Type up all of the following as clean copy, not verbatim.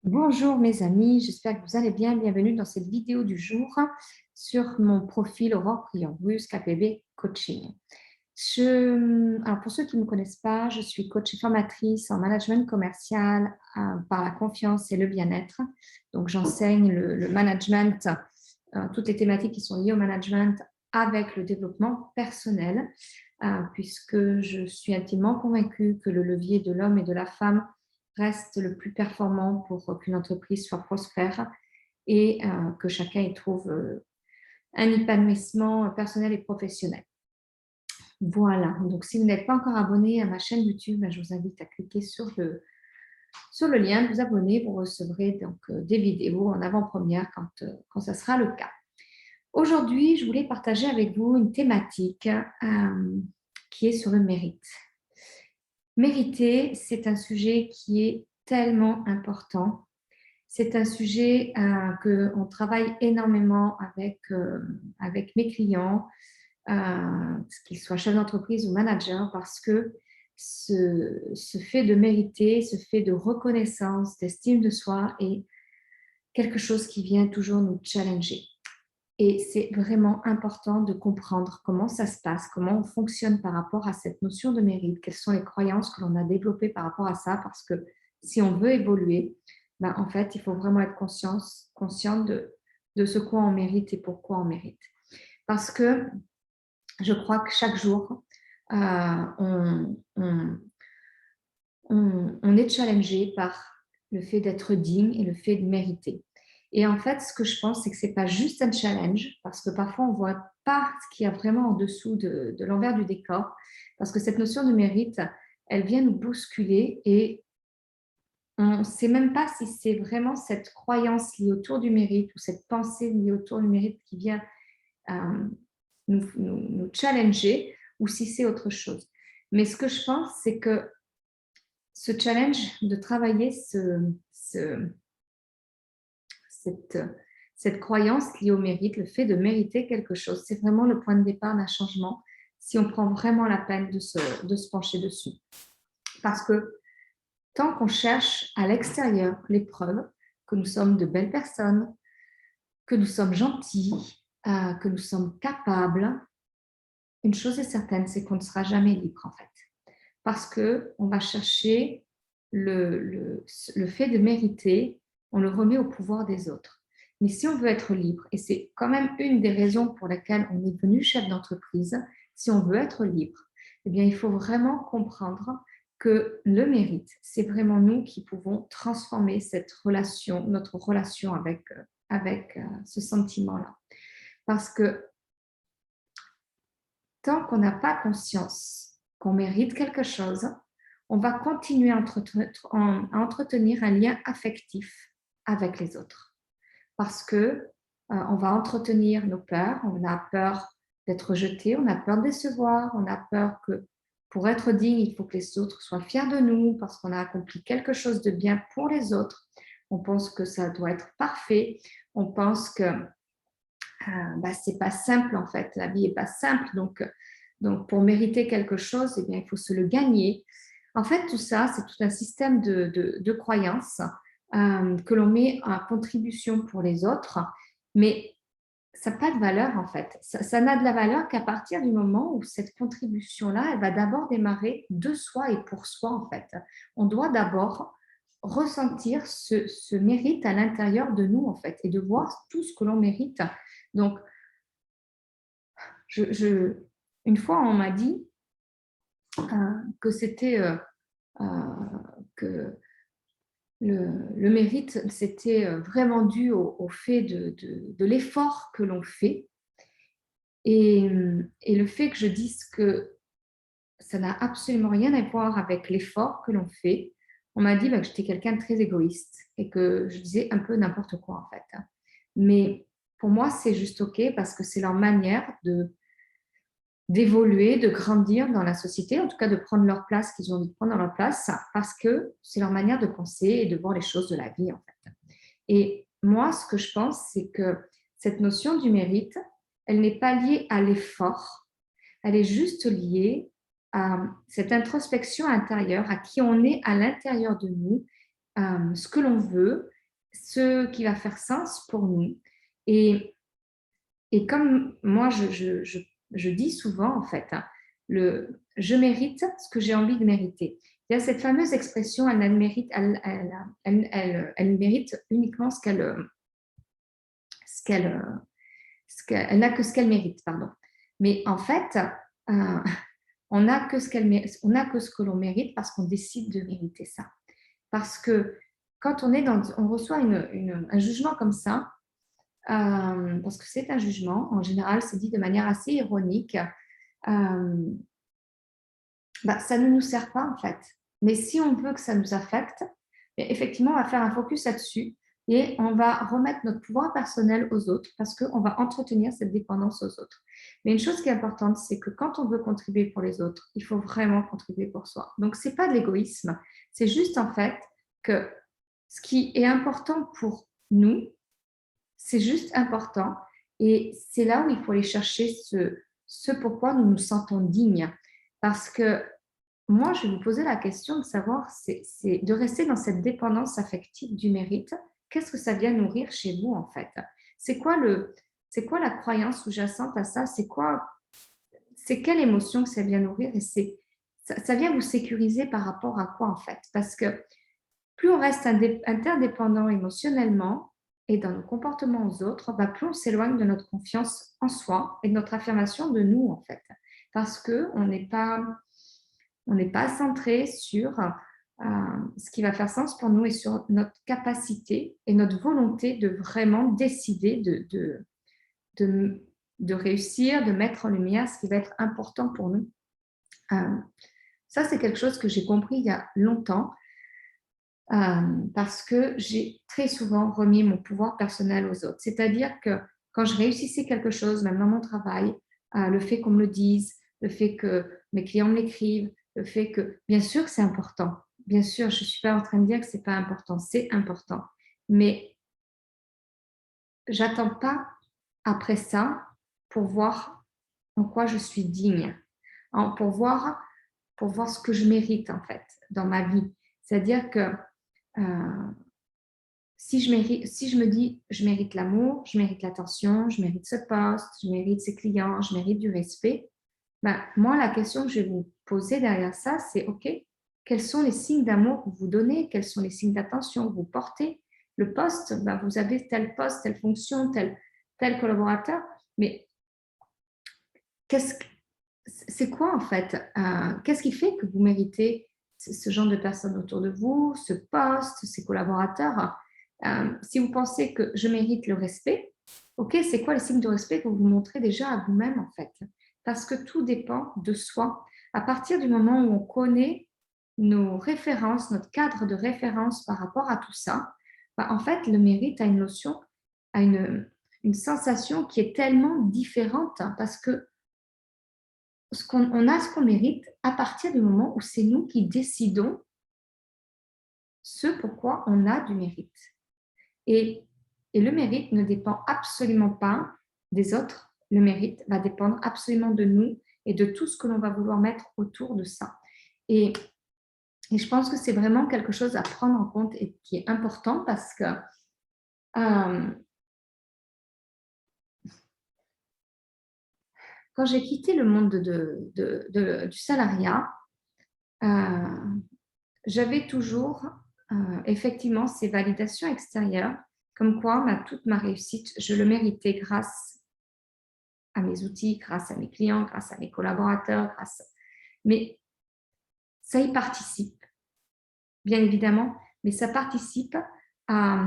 Bonjour mes amis, j'espère que vous allez bien. Bienvenue dans cette vidéo du jour sur mon profil Aurore Priorus KPB Coaching. Alors pour ceux qui ne me connaissent pas, je suis coach et formatrice en management commercial par la confiance et le bien-être. Donc j'enseigne le management, toutes les thématiques qui sont liées au management avec le développement personnel, puisque je suis intimement convaincue que le levier de l'homme et de la femme reste le plus performant pour qu'une entreprise soit prospère et que chacun y trouve un épanouissement personnel et professionnel. Voilà, donc si vous n'êtes pas encore abonné à ma chaîne YouTube, je vous invite à cliquer sur le lien, vous abonner, vous recevrez donc des vidéos en avant-première quand ça sera le cas. Aujourd'hui, je voulais partager avec vous une thématique qui est sur le mérite. Mériter, c'est un sujet qui est tellement important. C'est un sujet qu'on travaille énormément avec mes clients, qu'ils soient chefs d'entreprise ou managers, parce que ce fait de mériter, ce fait de reconnaissance, d'estime de soi est quelque chose qui vient toujours nous challenger. Et c'est vraiment important de comprendre comment ça se passe, comment on fonctionne par rapport à cette notion de mérite, quelles sont les croyances que l'on a développées par rapport à ça, parce que si on veut évoluer, en fait, il faut vraiment être conscient de ce quoi on mérite et pourquoi on mérite. Parce que je crois que chaque jour, on est challengé par le fait d'être digne et le fait de mériter. Et en fait, ce que je pense, c'est que ce n'est pas juste un challenge, parce que parfois, on ne voit pas ce qu'il y a vraiment en dessous de l'envers du décor, parce que cette notion de mérite, elle vient nous bousculer et on ne sait même pas si c'est vraiment cette croyance liée autour du mérite ou cette pensée liée autour du mérite qui vient nous challenger ou si c'est autre chose. Mais ce que je pense, c'est que ce challenge de travailler cette croyance liée au mérite, le fait de mériter quelque chose, c'est vraiment le point de départ d'un changement si on prend vraiment la peine de se pencher dessus. Parce que tant qu'on cherche à l'extérieur les preuves que nous sommes de belles personnes, que nous sommes gentils, que nous sommes capables, une chose est certaine, c'est qu'on ne sera jamais libre en fait. Parce qu'on va chercher le fait de mériter, on le remet au pouvoir des autres. Mais si on veut être libre, et c'est quand même une des raisons pour lesquelles on est devenu chef d'entreprise, si on veut être libre, eh bien, il faut vraiment comprendre que le mérite, c'est vraiment nous qui pouvons transformer cette relation, notre relation avec ce sentiment-là. Parce que tant qu'on n'a pas conscience qu'on mérite quelque chose, on va continuer à entretenir un lien affectif avec les autres. Parce que on va entretenir nos peurs, on a peur d'être rejeté, on a peur de décevoir, on a peur que pour être digne, il faut que les autres soient fiers de nous parce qu'on a accompli quelque chose de bien pour les autres. On pense que ça doit être parfait. On pense que c'est pas simple en fait. La vie est pas simple. Donc pour mériter quelque chose, eh bien, il faut se le gagner. En fait, tout ça, c'est tout un système de croyances que l'on met en contribution pour les autres, mais ça n'a pas de valeur en fait. Ça n'a de la valeur qu'à partir du moment où cette contribution-là, elle va d'abord démarrer de soi et pour soi en fait. On doit d'abord ressentir ce mérite à l'intérieur de nous en fait et de voir tout ce que l'on mérite. Donc, une fois, on m'a dit que c'était que le mérite, c'était vraiment dû au fait de l'effort que l'on fait. Et le fait que je dise que ça n'a absolument rien à voir avec l'effort que l'on fait, on m'a dit que j'étais quelqu'un de très égoïste et que je disais un peu n'importe quoi en fait. Mais pour moi, c'est juste OK parce que c'est leur manière d'évoluer, de grandir dans la société, en tout cas de prendre leur place qu'ils ont envie de prendre dans leur place, parce que c'est leur manière de penser et de voir les choses de la vie en fait. Et moi, ce que je pense, c'est que cette notion du mérite, elle n'est pas liée à l'effort, elle est juste liée à cette introspection intérieure, à qui on est à l'intérieur de nous ce que l'on veut, ce qui va faire sens pour nous. Et, et comme moi, je dis souvent, en fait, hein, je mérite ce que j'ai envie de mériter. Il y a cette fameuse expression, elle mérite, elle mérite uniquement ce qu'elle, elle n'a que ce qu'elle mérite, pardon. Mais en fait, euh, on n'a que ce que l'on mérite parce qu'on décide de mériter ça. Parce que quand on reçoit un jugement comme ça, parce que c'est un jugement, en général, c'est dit de manière assez ironique, ça ne nous sert pas en fait. Mais si on veut que ça nous affecte, effectivement, on va faire un focus là-dessus et on va remettre notre pouvoir personnel aux autres parce qu'on va entretenir cette dépendance aux autres. Mais une chose qui est importante, c'est que quand on veut contribuer pour les autres, il faut vraiment contribuer pour soi. Donc, ce n'est pas de l'égoïsme, c'est juste en fait que ce qui est important pour nous, c'est juste important et c'est là où il faut aller chercher ce pourquoi nous nous sentons dignes. Parce que moi, je vais vous poser la question de savoir, c'est de rester dans cette dépendance affective du mérite. Qu'est-ce que ça vient nourrir chez vous, en fait? C'est quoi la croyance sous-jacente à ça? C'est quelle émotion que ça vient nourrir? Et ça vient vous sécuriser par rapport à quoi, en fait? Parce que plus on reste interdépendant émotionnellement et dans nos comportements aux autres, plus on s'éloigne de notre confiance en soi et de notre affirmation de nous, en fait. Parce qu'on n'est pas centré sur ce qui va faire sens pour nous et sur notre capacité et notre volonté de vraiment décider de réussir, de mettre en lumière ce qui va être important pour nous. Ça, c'est quelque chose que j'ai compris il y a longtemps parce que j'ai très souvent remis mon pouvoir personnel aux autres. C'est-à-dire que quand je réussissais quelque chose, même dans mon travail, le fait qu'on me le dise, le fait que mes clients me l'écrivent, le fait que, bien sûr que c'est important. Bien sûr, je ne suis pas en train de dire que ce n'est pas important, c'est important. Mais j'attends pas après ça pour voir en quoi je suis digne, pour voir ce que je mérite en fait dans ma vie. C'est-à-dire que si je me dis je mérite l'amour, je mérite l'attention, je mérite ce poste, je mérite ces clients, je mérite du respect, moi, la question que je vais vous poser derrière ça, c'est OK, quels sont les signes d'amour que vous donnez? Quels sont les signes d'attention que vous portez? Le poste, vous avez tel poste, telle fonction, tel collaborateur, mais c'est quoi en fait? Qu'est-ce qui fait que vous méritez ce genre de personnes autour de vous, ce poste, ces collaborateurs? Si vous pensez que je mérite le respect, OK, c'est quoi les signes de respect que vous montrez déjà à vous-même en fait? Parce que tout dépend de soi. À partir du moment où on connaît nos références, notre cadre de référence par rapport à tout ça, en fait, le mérite a une notion, a une sensation qui est tellement différente parce que on a ce qu'on mérite à partir du moment où c'est nous qui décidons ce pourquoi on a du mérite. Et le mérite ne dépend absolument pas des autres. Le mérite va dépendre absolument de nous et de tout ce que l'on va vouloir mettre autour de ça. Et je pense que c'est vraiment quelque chose à prendre en compte et qui est important parce que quand j'ai quitté le monde du salariat, j'avais toujours effectivement ces validations extérieures, comme quoi toute ma réussite, je le méritais grâce à mes outils, grâce à mes clients, grâce à mes collaborateurs, mais ça y participe, bien évidemment, mais ça participe à,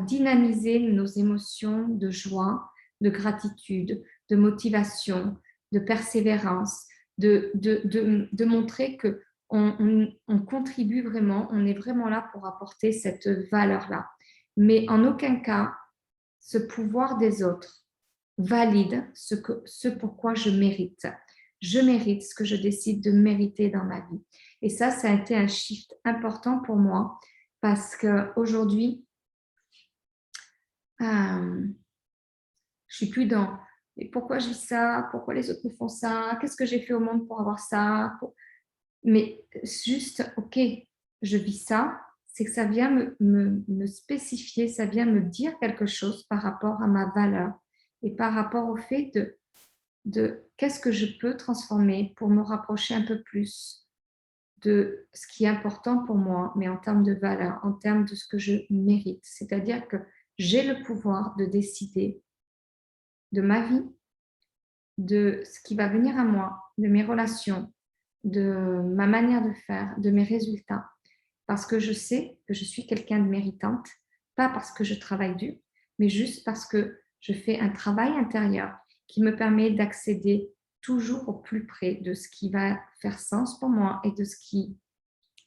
dynamiser nos émotions de joie, de gratitude, de motivation, de persévérance, de montrer que on contribue vraiment, on est vraiment là pour apporter cette valeur-là. Mais en aucun cas, ce pouvoir des autres valide ce pourquoi je mérite. Je mérite ce que je décide de mériter dans ma vie. Et ça a été un shift important pour moi parce qu'aujourd'hui, je suis plus dans mais pourquoi je vis ça, pourquoi les autres me font ça, qu'est-ce que j'ai fait au monde pour avoir ça, mais juste, ok, je vis ça, c'est que ça vient me spécifier, ça vient me dire quelque chose par rapport à ma valeur et par rapport au fait de qu'est-ce que je peux transformer pour me rapprocher un peu plus de ce qui est important pour moi, mais en termes de valeur, en termes de ce que je mérite. C'est-à-dire que j'ai le pouvoir de décider de ma vie, de ce qui va venir à moi, de mes relations, de ma manière de faire, de mes résultats, parce que je sais que je suis quelqu'un de méritante, pas parce que je travaille dur, mais juste parce que je fais un travail intérieur qui me permet d'accéder toujours au plus près de ce qui va faire sens pour moi et de ce qui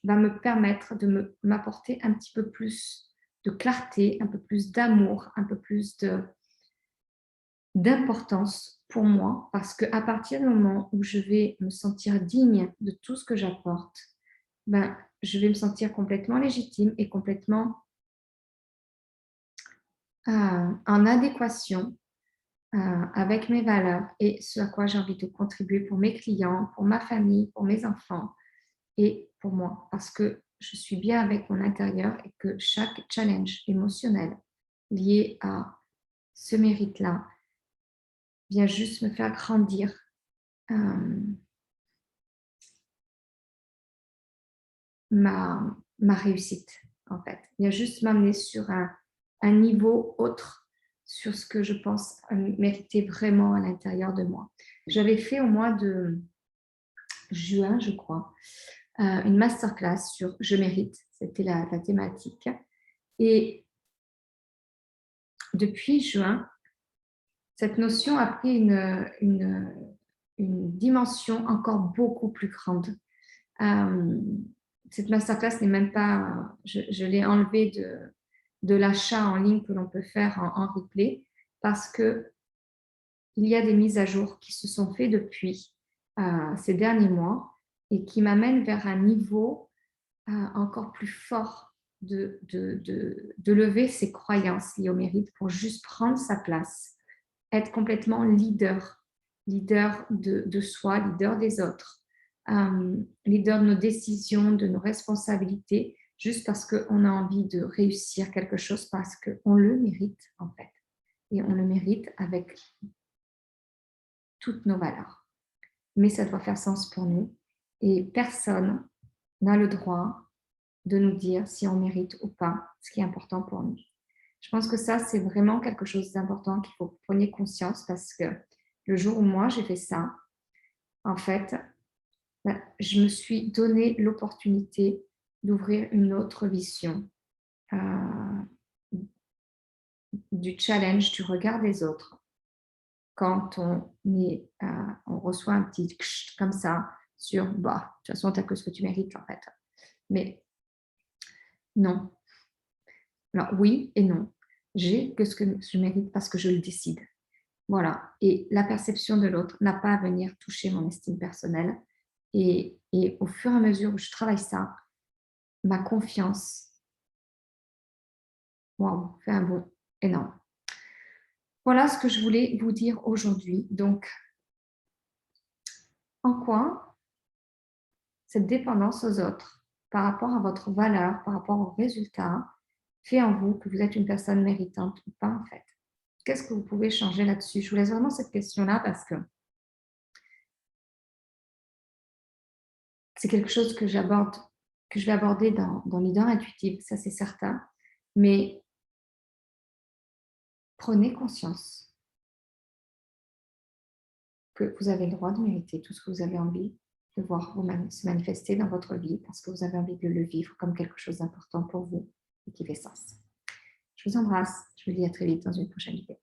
va me permettre de m'apporter un petit peu plus de clarté, un peu plus d'amour, un peu plus d'importance pour moi, parce qu'à partir du moment où je vais me sentir digne de tout ce que j'apporte, ben, je vais me sentir complètement légitime et complètement en adéquation avec mes valeurs et ce à quoi j'ai envie de contribuer pour mes clients, pour ma famille, pour mes enfants et pour moi, parce que je suis bien avec mon intérieur et que chaque challenge émotionnel lié à ce mérite-là vient juste me faire grandir ma réussite, en fait. Vient juste m'amener sur un niveau autre sur ce que je pense mériter vraiment à l'intérieur de moi. J'avais fait au mois de juin, je crois, une masterclass sur Je mérite, c'était la thématique. Et depuis juin, cette notion a pris une dimension encore beaucoup plus grande. Cette masterclass n'est même pas, je l'ai enlevée de l'achat en ligne que l'on peut faire en replay parce que il y a des mises à jour qui se sont faites depuis ces derniers mois et qui m'amènent vers un niveau encore plus fort de lever ses croyances liées au mérite pour juste prendre sa place, être complètement leader de soi, leader des autres, leader de nos décisions, de nos responsabilités, juste parce qu'on a envie de réussir quelque chose, parce qu'on le mérite en fait. Et on le mérite avec toutes nos valeurs. Mais ça doit faire sens pour nous. Et personne n'a le droit de nous dire si on mérite ou pas ce qui est important pour nous. Je pense que ça, c'est vraiment quelque chose d'important qu'il faut que vous preniez conscience parce que le jour où moi, j'ai fait ça, en fait, je me suis donné l'opportunité d'ouvrir une autre vision du challenge, du regard des autres. Quand on reçoit un petit comme ça sur, bah, de toute façon, tu n'as que ce que tu mérites, en fait. Mais non. Alors, oui et non. J'ai que ce que je mérite parce que je le décide. Voilà. Et la perception de l'autre n'a pas à venir toucher mon estime personnelle. Et au fur et à mesure où je travaille ça, ma confiance, waouh, fait un bond énorme. Voilà ce que je voulais vous dire aujourd'hui. Donc, en quoi cette dépendance aux autres par rapport à votre valeur, par rapport aux résultats, fait en vous que vous êtes une personne méritante ou pas en fait? Qu'est-ce que vous pouvez changer là-dessus? Je vous laisse vraiment cette question-là parce que c'est quelque chose que je vais aborder dans Leader Intuitive, ça c'est certain. Mais prenez conscience que vous avez le droit de mériter tout ce que vous avez envie de voir se manifester dans votre vie parce que vous avez envie de le vivre comme quelque chose d'important pour vous et qui fait sens. Je vous embrasse. Je vous dis à très vite dans une prochaine vidéo.